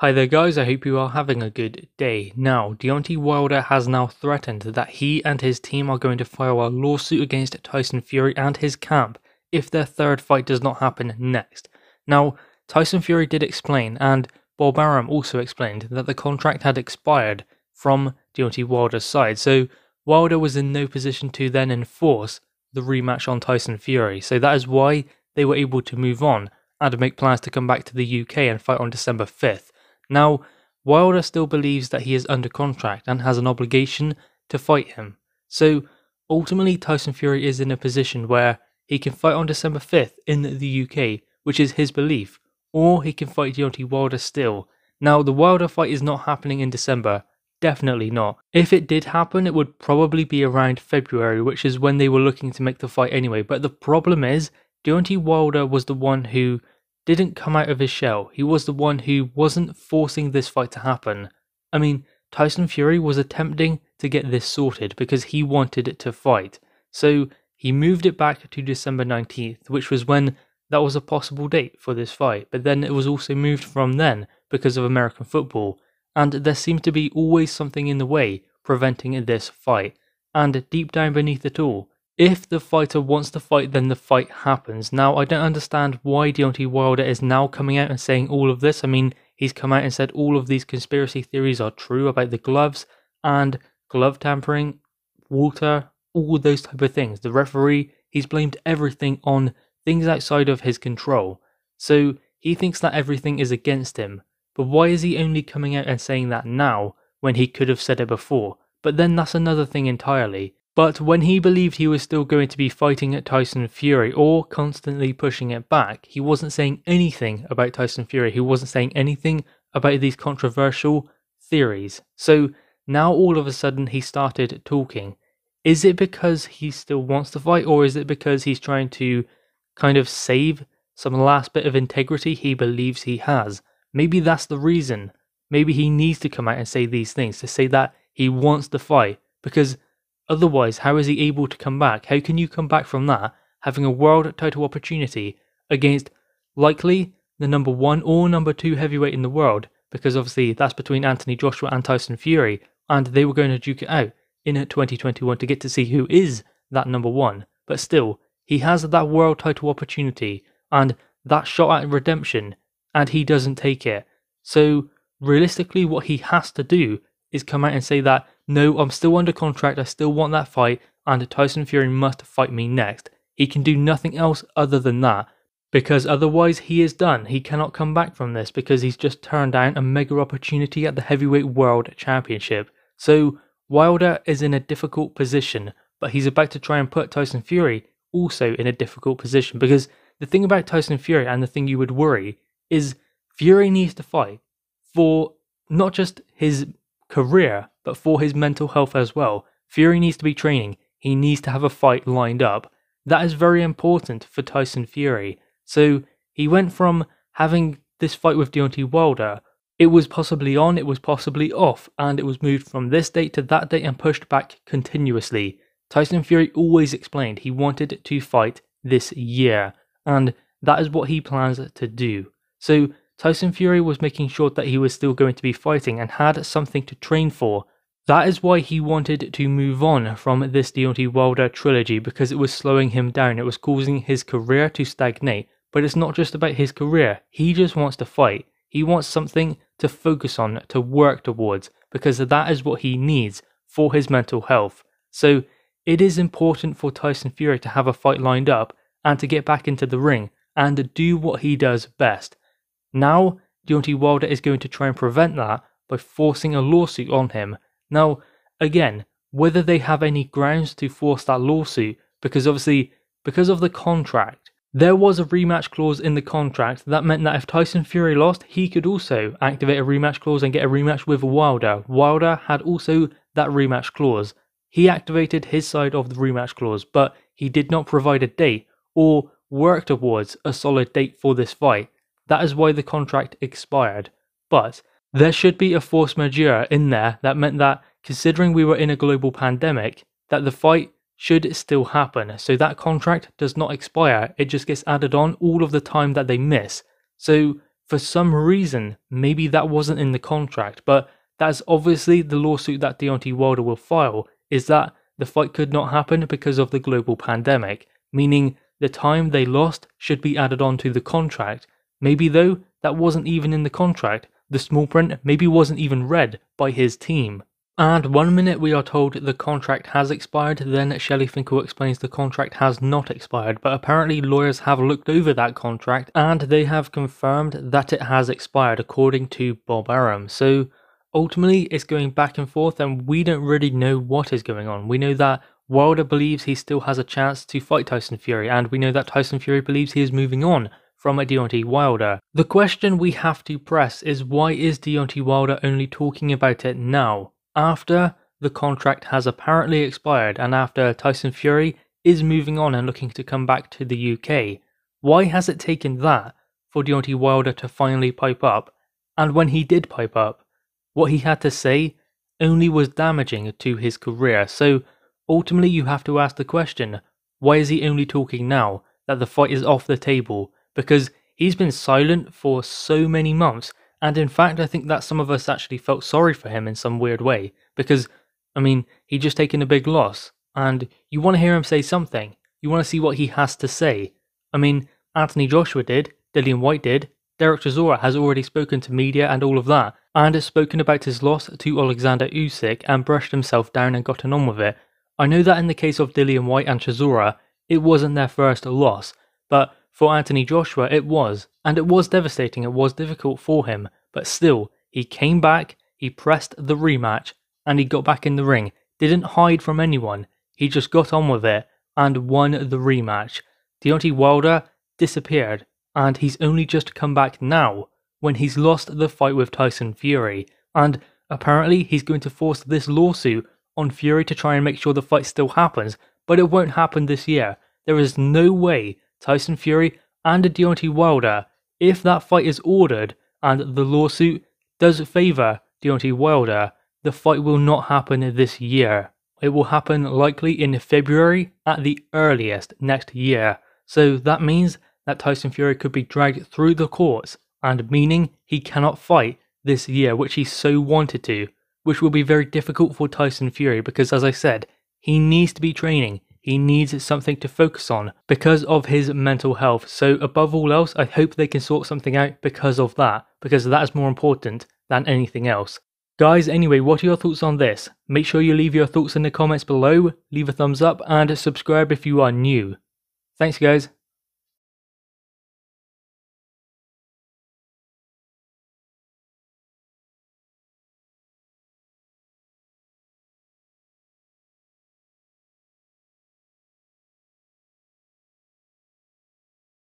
Hi there guys, I hope you are having a good day. Now, Deontay Wilder has now threatened that he and his team are going to file a lawsuit against Tyson Fury and his camp if their third fight does not happen next. Now, Tyson Fury did explain, and Bob Arum also explained, that the contract had expired from Deontay Wilder's side, so Wilder was in no position to then enforce the rematch on Tyson Fury, so that is why they were able to move on and make plans to come back to the UK and fight on December 5th. Now, Wilder still believes that he is under contract and has an obligation to fight him. So, ultimately Tyson Fury is in a position where he can fight on December 5th in the UK, which is his belief, or he can fight Deontay Wilder still. Now, the Wilder fight is not happening in December. Definitely not. If it did happen, it would probably be around February, which is when they were looking to make the fight anyway. But the problem is, Deontay Wilder was the one who didn't come out of his shell. He was the one who wasn't forcing this fight to happen. I mean, Tyson Fury was attempting to get this sorted because he wanted it to fight. So he moved it back to December 19th, which was when that was a possible date for this fight. But then it was also moved from then because of American football. And there seemed to be always something in the way preventing this fight. And deep down beneath it all, if the fighter wants to fight, then the fight happens. Now, I don't understand why Deontay Wilder is now coming out and saying all of this. I mean, he's come out and said all of these conspiracy theories are true about the gloves and glove tampering, water, all those type of things. The referee, he's blamed everything on things outside of his control. So he thinks that everything is against him. But why is he only coming out and saying that now when he could have said it before? But then that's another thing entirely. But when he believed he was still going to be fighting at Tyson Fury or constantly pushing it back, he wasn't saying anything about Tyson Fury. He wasn't saying anything about these controversial theories. So now all of a sudden he started talking. Is it because he still wants to fight, or is it because he's trying to kind of save some last bit of integrity he believes he has? Maybe that's the reason. Maybe he needs to come out and say these things, to say that he wants to fight, because otherwise, how is he able to come back? How can you come back from that, having a world title opportunity against likely the number 1 or number 2 heavyweight in the world? Because obviously that's between Anthony Joshua and Tyson Fury, and they were going to duke it out in 2021 to get to see who is that number 1. But still, he has that world title opportunity and that shot at redemption, and he doesn't take it. So realistically, what he has to do is come out and say that, no, I'm still under contract, I still want that fight, and Tyson Fury must fight me next. He can do nothing else other than that, because otherwise he is done. He cannot come back from this because he's just turned down a mega opportunity at the Heavyweight World Championship. So Wilder is in a difficult position, but he's about to try and put Tyson Fury also in a difficult position, because the thing about Tyson Fury, and the thing you would worry, is Fury needs to fight for not just his career, but for his mental health as well. Fury needs to be training. He needs to have a fight lined up. That is very important for Tyson Fury. So he went from having this fight with Deontay Wilder, it was possibly on, it was possibly off, and it was moved from this date to that date and pushed back continuously. Tyson Fury always explained he wanted to fight this year, and that is what he plans to do. So Tyson Fury was making sure that he was still going to be fighting and had something to train for. That is why he wanted to move on from this Deontay Wilder trilogy, because it was slowing him down. It was causing his career to stagnate. But it's not just about his career. He just wants to fight. He wants something to focus on, to work towards, because that is what he needs for his mental health. So it is important for Tyson Fury to have a fight lined up and to get back into the ring and do what he does best. Now, Deontay Wilder is going to try and prevent that by forcing a lawsuit on him. Now, again, whether they have any grounds to force that lawsuit, because obviously, because of the contract, there was a rematch clause in the contract that meant that if Tyson Fury lost, he could also activate a rematch clause and get a rematch with Wilder. Wilder had also that rematch clause. He activated his side of the rematch clause, but he did not provide a date or work towards a solid date for this fight. That is why the contract expired. But there should be a force majeure in there that meant that, considering we were in a global pandemic, that the fight should still happen. So that contract does not expire, it just gets added on all of the time that they miss. So for some reason, maybe that wasn't in the contract, but that's obviously the lawsuit that Deontay Wilder will file, is that the fight could not happen because of the global pandemic, meaning the time they lost should be added on to the contract. Maybe though, that wasn't even in the contract. The small print maybe wasn't even read by his team. And one minute we are told the contract has expired, then Shelley Finkel explains the contract has not expired, but apparently lawyers have looked over that contract and they have confirmed that it has expired according to Bob Arum. So ultimately it's going back and forth and we don't really know what is going on. We know that Wilder believes he still has a chance to fight Tyson Fury, and we know that Tyson Fury believes he is moving on from Deontay Wilder. The question we have to press is, why is Deontay Wilder only talking about it now, after the contract has apparently expired and after Tyson Fury is moving on and looking to come back to the UK? Why has it taken that for Deontay Wilder to finally pipe up? And when he did pipe up, what he had to say only was damaging to his career. So ultimately you have to ask the question, why is he only talking now that the fight is off the table? Because he's been silent for so many months, and in fact I think that some of us actually felt sorry for him in some weird way, because, I mean, he'd just taken a big loss, and you want to hear him say something, you want to see what he has to say. I mean, Anthony Joshua did, Dillian Whyte did, Derek Chisora has already spoken to media and all of that, and has spoken about his loss to Alexander Usyk and brushed himself down and gotten on with it. I know that in the case of Dillian Whyte and Chisora, it wasn't their first loss, but for Anthony Joshua it was, and it was devastating, it was difficult for him, but still, he came back, he pressed the rematch, and he got back in the ring, didn't hide from anyone, he just got on with it, and won the rematch. Deontay Wilder disappeared, and he's only just come back now, when he's lost the fight with Tyson Fury, and apparently he's going to force this lawsuit on Fury to try and make sure the fight still happens, but it won't happen this year. There is no way Tyson Fury and Deontay Wilder, if that fight is ordered and the lawsuit does favour Deontay Wilder, the fight will not happen this year. It will happen likely in February at the earliest next year. So that means that Tyson Fury could be dragged through the courts, and meaning he cannot fight this year, which he so wanted to, which will be very difficult for Tyson Fury because, as I said, he needs to be training. He needs something to focus on because of his mental health. So above all else, I hope they can sort something out because of that, because that is more important than anything else. Guys, anyway, what are your thoughts on this? Make sure you leave your thoughts in the comments below, leave a thumbs up, and subscribe if you are new. Thanks guys.